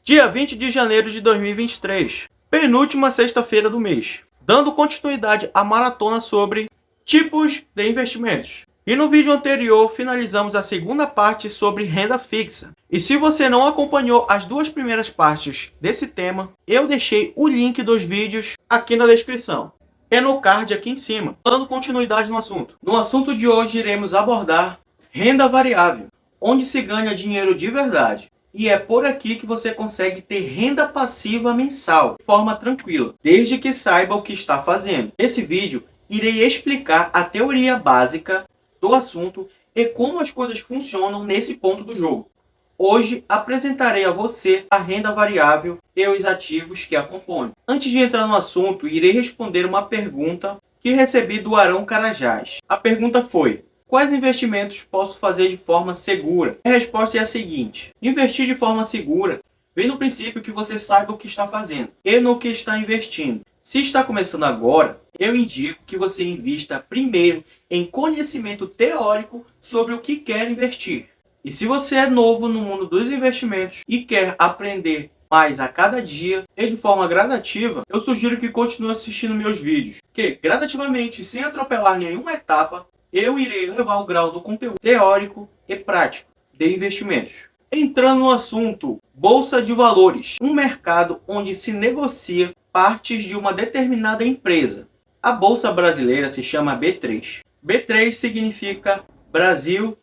Dia 20 de janeiro de 2023, penúltima sexta-feira do mês, dando continuidade à maratona sobre tipos de investimentos. E no vídeo anterior finalizamos a segunda parte sobre renda fixa. E se você não acompanhou as duas primeiras partes desse tema, eu deixei o link dos vídeos aqui na descrição e no card aqui em cima, dando continuidade no assunto. No assunto de hoje iremos abordar renda variável, onde se ganha dinheiro de verdade. E é por aqui que você consegue ter renda passiva mensal, de forma tranquila, desde que saiba o que está fazendo. Nesse vídeo, irei explicar a teoria básica do assunto e como as coisas funcionam nesse ponto do jogo. Hoje apresentarei a você a renda variável e os ativos que a compõem. Antes de entrar no assunto, irei responder uma pergunta que recebi do Arão Carajás. A pergunta foi: quais investimentos posso fazer de forma segura? A resposta é a seguinte: investir de forma segura vem no princípio que você saiba o que está fazendo e no que está investindo. Se está começando agora, eu indico que você invista primeiro em conhecimento teórico sobre o que quer investir. E se você é novo no mundo dos investimentos e quer aprender mais a cada dia e de forma gradativa, eu sugiro que continue assistindo meus vídeos, que gradativamente, sem atropelar nenhuma etapa, eu irei levar o grau do conteúdo teórico e prático de investimentos. Entrando no assunto, Bolsa de Valores, um mercado onde se negocia partes de uma determinada empresa. A Bolsa Brasileira se chama B3. B3 significa Brasil,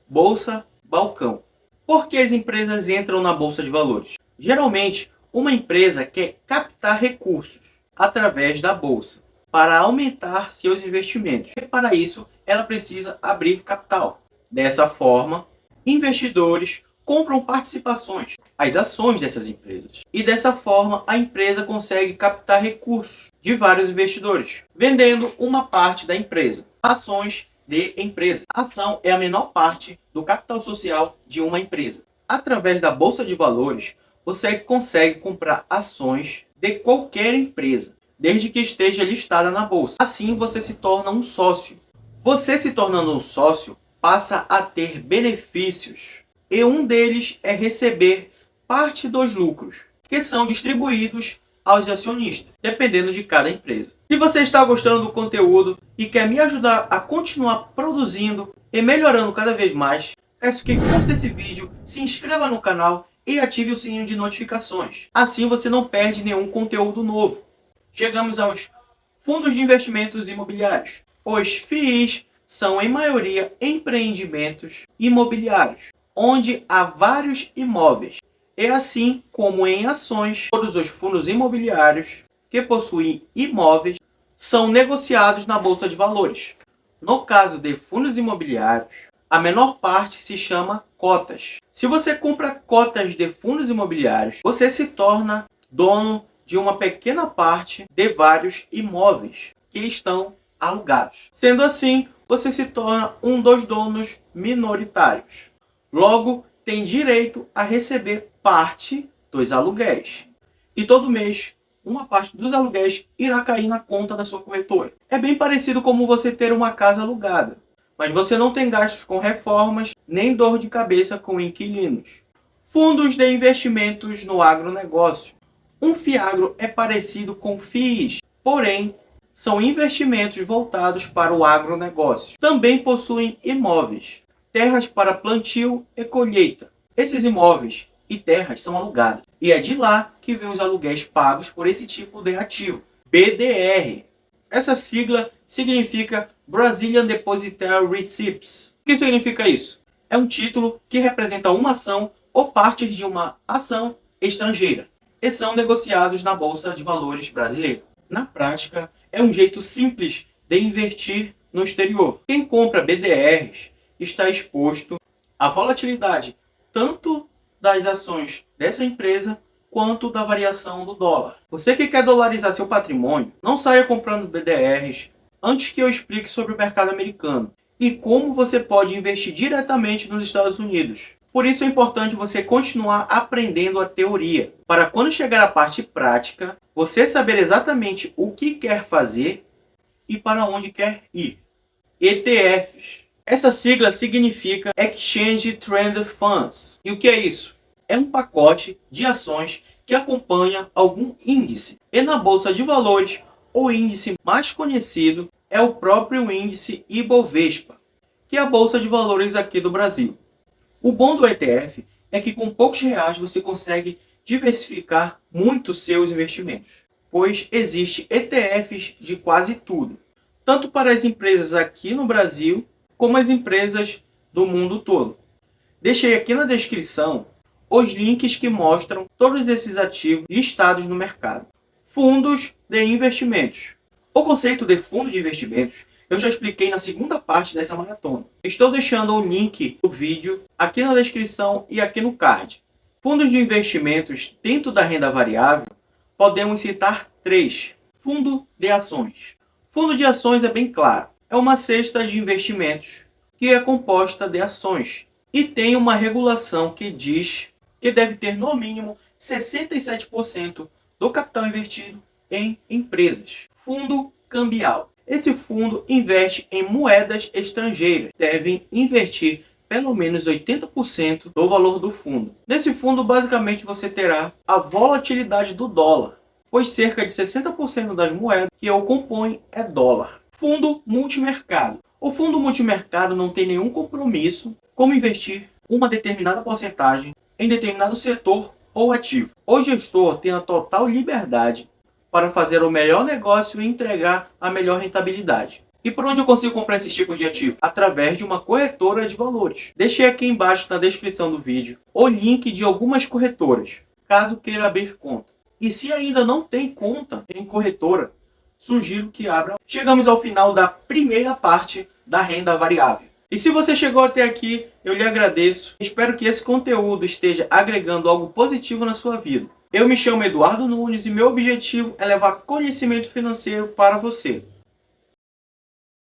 Bolsa, Balcão. Por que as empresas entram na Bolsa de Valores? Geralmente, uma empresa quer captar recursos através da Bolsa para aumentar seus investimentos. E para isso, ela precisa abrir capital. Dessa forma, investidores compram participações, as ações dessas empresas. E dessa forma, a empresa consegue captar recursos de vários investidores, vendendo uma parte da empresa. Ações de empresa. A ação é a menor parte do capital social de uma empresa. Através da Bolsa de Valores, você consegue comprar ações de qualquer empresa, desde que esteja listada na bolsa. Assim, você se torna um sócio. Você se tornando um sócio, passa a ter benefícios. E um deles é receber parte dos lucros, que são distribuídos aos acionistas, dependendo de cada empresa. Se você está gostando do conteúdo e quer me ajudar a continuar produzindo e melhorando cada vez mais, peço que curta esse vídeo, se inscreva no canal e ative o sininho de notificações. Assim você não perde nenhum conteúdo novo. Chegamos aos fundos de investimentos imobiliários. Os FIIs são, em maioria, empreendimentos imobiliários, onde há vários imóveis. E assim como em ações, todos os fundos imobiliários que possuem imóveis são negociados na Bolsa de Valores. No caso de fundos imobiliários, a menor parte se chama cotas. Se você compra cotas de fundos imobiliários, você se torna dono de uma pequena parte de vários imóveis que estão alugados. Sendo assim, você se torna um dos donos minoritários. Logo, tem direito a receber parte dos aluguéis. E todo mês, uma parte dos aluguéis irá cair na conta da sua corretora. É bem parecido como você ter uma casa alugada, mas você não tem gastos com reformas, nem dor de cabeça com inquilinos. Fundos de investimentos no agronegócio. Um FIAGRO é parecido com FIIs, porém, são investimentos voltados para o agronegócio. Também possuem imóveis, terras para plantio e colheita. Esses imóveis e terras são alugados. E é de lá que vem os aluguéis pagos por esse tipo de ativo. BDR. Essa sigla significa Brazilian Depositary Receipts. O que significa isso? É um título que representa uma ação ou partes de uma ação estrangeira e são negociados na Bolsa de Valores brasileira. Na prática, é um jeito simples de investir no exterior. Quem compra BDRs está exposto à volatilidade tanto das ações dessa empresa quanto da variação do dólar. Você que quer dolarizar seu patrimônio, não saia comprando BDRs antes que eu explique sobre o mercado americano e como você pode investir diretamente nos Estados Unidos. Por isso é importante você continuar aprendendo a teoria, para quando chegar à parte prática, você saber exatamente o que quer fazer e para onde quer ir. ETFs. Essa sigla significa Exchange Traded Funds. E o que é isso? é um pacote de ações que acompanha algum índice. E na Bolsa de Valores, o índice mais conhecido é o próprio índice Ibovespa, que é a Bolsa de Valores aqui do Brasil. O bom do ETF é que com poucos reais você consegue diversificar muito seus investimentos, pois existe ETFs de quase tudo, tanto para as empresas aqui no Brasil, como as empresas do mundo todo. Deixei aqui na descrição os links que mostram todos esses ativos listados no mercado. Fundos de investimentos. O conceito de fundo de investimentos eu já expliquei na segunda parte dessa maratona. Estou deixando o link do vídeo aqui na descrição e aqui no card. Fundos de investimentos dentro da renda variável, podemos citar 3. Fundo de ações. Fundo de ações é bem claro. É uma cesta de investimentos que é composta de ações e tem uma regulação que diz que deve ter no mínimo 67% do capital investido em empresas. Fundo cambial. Esse fundo investe em moedas estrangeiras. Devem investir pelo menos 80% do valor do fundo. Nesse fundo, basicamente, você terá a volatilidade do dólar, pois cerca de 60% das moedas que o compõem é dólar. Fundo multimercado. O fundo multimercado não tem nenhum compromisso como investir uma determinada porcentagem em determinado setor ou ativo. O gestor tem a total liberdade para fazer o melhor negócio e entregar a melhor rentabilidade. E por onde eu consigo comprar esses tipos de ativo? Através de uma corretora de valores. Deixei aqui embaixo na descrição do vídeo o link de algumas corretoras, caso queira abrir conta. E se ainda não tem conta em corretora, sugiro que abra. Chegamos ao final da primeira parte da renda variável. E se você chegou até aqui, eu lhe agradeço. Espero que esse conteúdo esteja agregando algo positivo na sua vida. Eu me chamo Eduardo Nunes e meu objetivo é levar conhecimento financeiro para você.